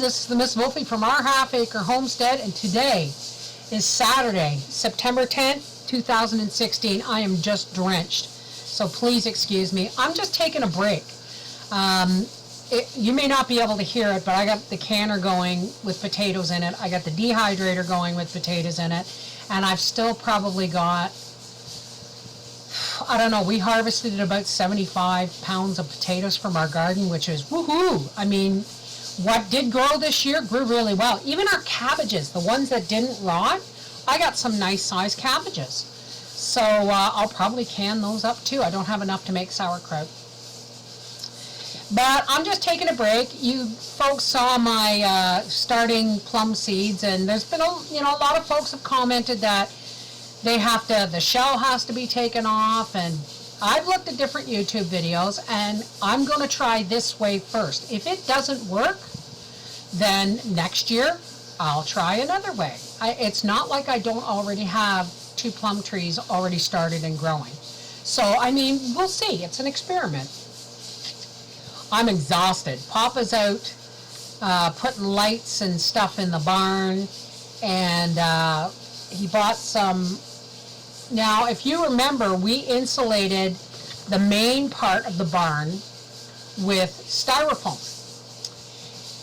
this is the Miss Wolfie from our Half Acre Homestead, and today is Saturday, September 10th, 2016. I am just drenched, so please excuse me. I'm just taking a break. You may not be able to hear it, but I got the canner going with potatoes in it. I got the dehydrator going with potatoes in it, and I've still probably got, I don't know, we harvested about 75 pounds of potatoes from our garden, which is woohoo. I mean, what did grow this year grew really well. Even our cabbages, the ones that didn't rot, I got some nice sized cabbages. So I'll probably can those up too. I don't have enough to make sauerkraut. But I'm just taking a break. You folks saw my starting plum seeds, and there's been a lot of folks have commented that the shell has to be taken off, and I've looked at different YouTube videos, and I'm going to try this way first. If it doesn't work, then next year I'll try another way. It's not like I don't already have 2 plum trees already started and growing. So, I mean, we'll see. It's an experiment. I'm exhausted. Papa's out putting lights and stuff in the barn, and he bought some. Now, if you remember, we insulated the main part of the barn with styrofoam.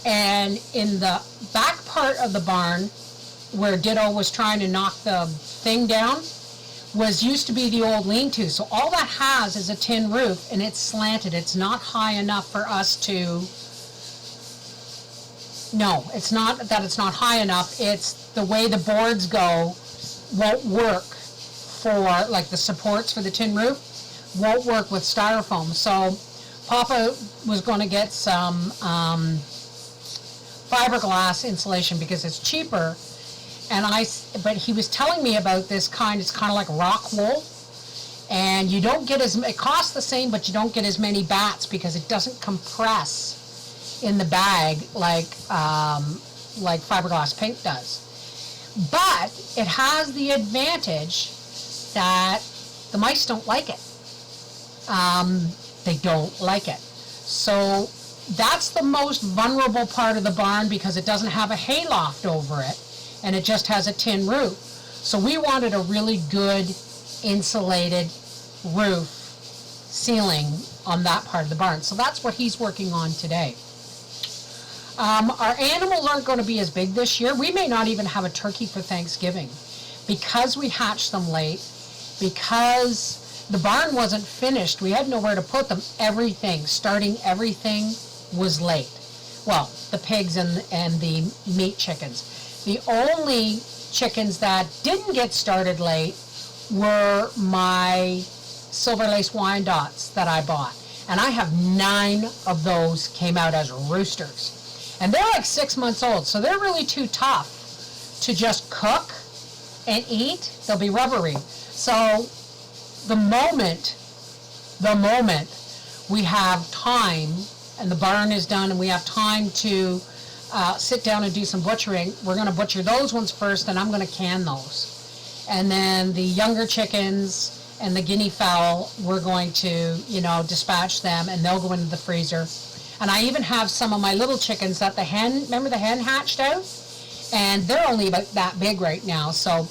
And in the back part of the barn, where Ditto was trying to knock the thing down, used to be the old lean-to. So all that has is a tin roof, and it's slanted. It's not high enough for us to... No, it's not that it's not high enough. It's the way the boards go won't work for, like, the supports for the tin roof won't work with styrofoam. So Papa was going to get some fiberglass insulation because it's cheaper. But he was telling me about this kind. It's kind of like rock wool, and you don't get it costs the same, but you don't get as many bats because it doesn't compress in the bag like fiberglass paint does. But it has the advantage that the mice don't like it. They don't like it. So that's the most vulnerable part of the barn because it doesn't have a hayloft over it, and it just has a tin roof. So we wanted a really good insulated roof ceiling on that part of the barn. So that's what he's working on today. Our animals aren't going to be as big this year. We may not even have a turkey for Thanksgiving because we hatched them late, because the barn wasn't finished. We had nowhere to put them. Starting everything was late. Well, the pigs and the meat chickens. The only chickens that didn't get started late were my Silver Lace Wyandottes that I bought. And I have 9 of those came out as roosters. And they're like 6 months old, so they're really too tough to just cook and eat. They'll be rubbery. So the moment we have time and the barn is done and we have time to sit down and do some butchering, we're going to butcher those ones first, and I'm going to can those. And then the younger chickens and the guinea fowl, we're going to, dispatch them, and they'll go into the freezer. And I even have some of my little chickens that remember the hen hatched out? And they're only about that big right now, so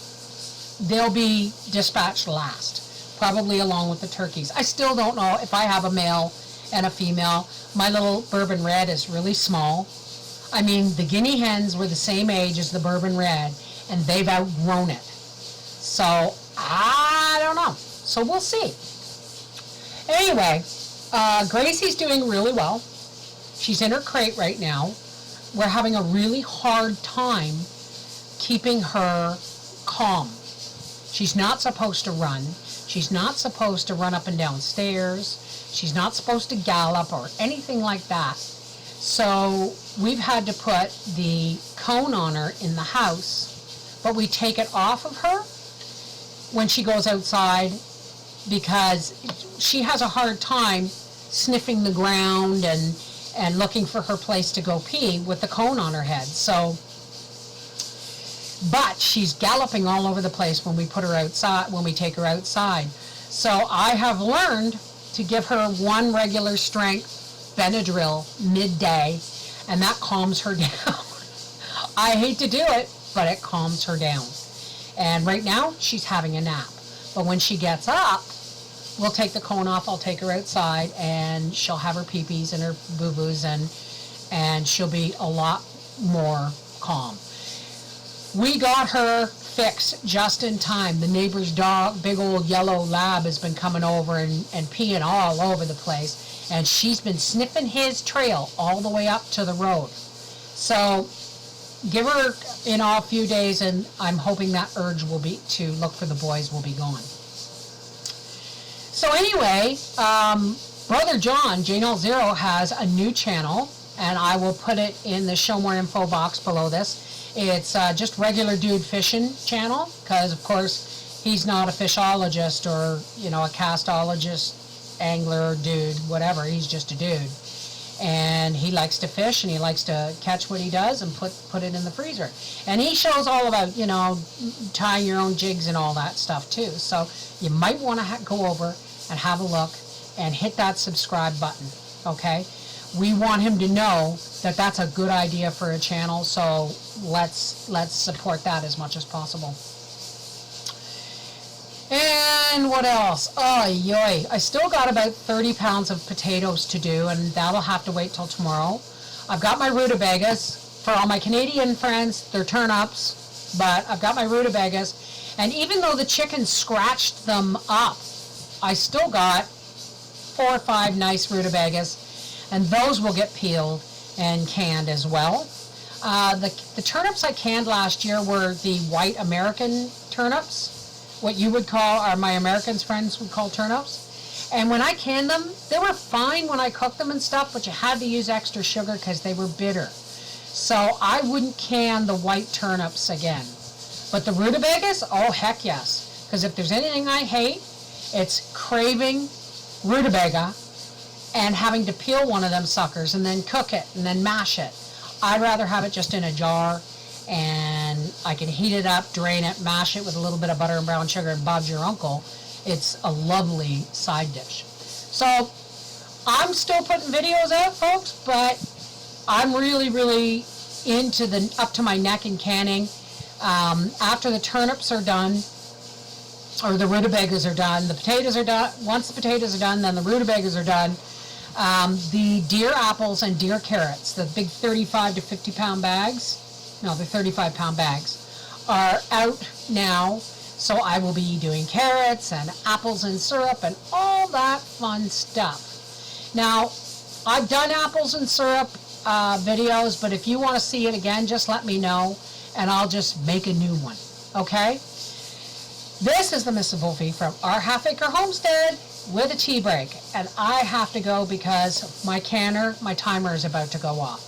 they'll be dispatched last, probably along with the turkeys. I still don't know if I have a male and a female. My little bourbon red is really small. I mean, the guinea hens were the same age as the bourbon red, and they've outgrown it. So, I don't know. So, we'll see. Anyway, Gracie's doing really well. She's in her crate right now. We're having a really hard time keeping her calm. She's not supposed to run. She's not supposed to run up and down stairs. She's not supposed to gallop or anything like that. So we've had to put the cone on her in the house, but we take it off of her when she goes outside because she has a hard time sniffing the ground and looking for her place to go pee with the cone on her head. So, but she's galloping all over the place when we put her outside, when we take her outside. So I have learned to give her 1 regular strength Benadryl midday, and that calms her down. I hate to do it, but it calms her down. And right now, she's having a nap. But when she gets up, we'll take the cone off, I'll take her outside, and she'll have her pee-pees and her boo-boos, and she'll be a lot more calm. We got her fixed just in time. The neighbor's dog, big old yellow lab, has been coming over and peeing all over the place, and she's been sniffing his trail all the way up to the road. So give her, a few days, and I'm hoping that urge will be to look for the boys will be gone. So anyway, Brother John, JNL0, has a new channel, and I will put it in the show more info box below this. It's just regular dude fishing channel, because of course he's not a fishologist or a castologist, angler, dude, whatever. He's just a dude, and he likes to fish, and he likes to catch what he does and put it in the freezer. And he shows all about tying your own jigs and all that stuff too. So you might want to go over and have a look and hit that subscribe button. Okay. We want him to know that that's a good idea for a channel, so let's support that as much as possible. And what else? Oh, yoy. I still got about 30 pounds of potatoes to do, and that'll have to wait till tomorrow. I've got my rutabagas. For all my Canadian friends, they're turnips, but I've got my rutabagas. And even though the chickens scratched them up, I still got 4 or 5 nice rutabagas. And those will get peeled and canned as well. The turnips I canned last year were the white American turnips, what you would call, or my American friends would call turnips. And when I canned them, they were fine when I cooked them and stuff, but you had to use extra sugar because they were bitter. So I wouldn't can the white turnips again. But the rutabagas, oh heck yes. Because if there's anything I hate, it's craving rutabaga and having to peel one of them suckers and then cook it and then mash it. I'd rather have it just in a jar, and I can heat it up, drain it, mash it with a little bit of butter and brown sugar, and Bob's your uncle. It's a lovely side dish. So I'm still putting videos out, folks, but I'm really, really into the up to my neck in canning. After the turnips are done, or the rutabagas are done, the potatoes are done. Once the potatoes are done, then the rutabagas are done. The deer apples and deer carrots, the big 35 to 50 pound bags, no, the 35 pound bags, are out now. So I will be doing carrots and apples and syrup and all that fun stuff. Now, I've done apples and syrup videos, but if you want to see it again, just let me know, and I'll just make a new one, okay? This is the Miss Wolfie from our Half Acre Homestead with a tea break, and I have to go because my timer is about to go off.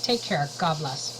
Take care. God bless.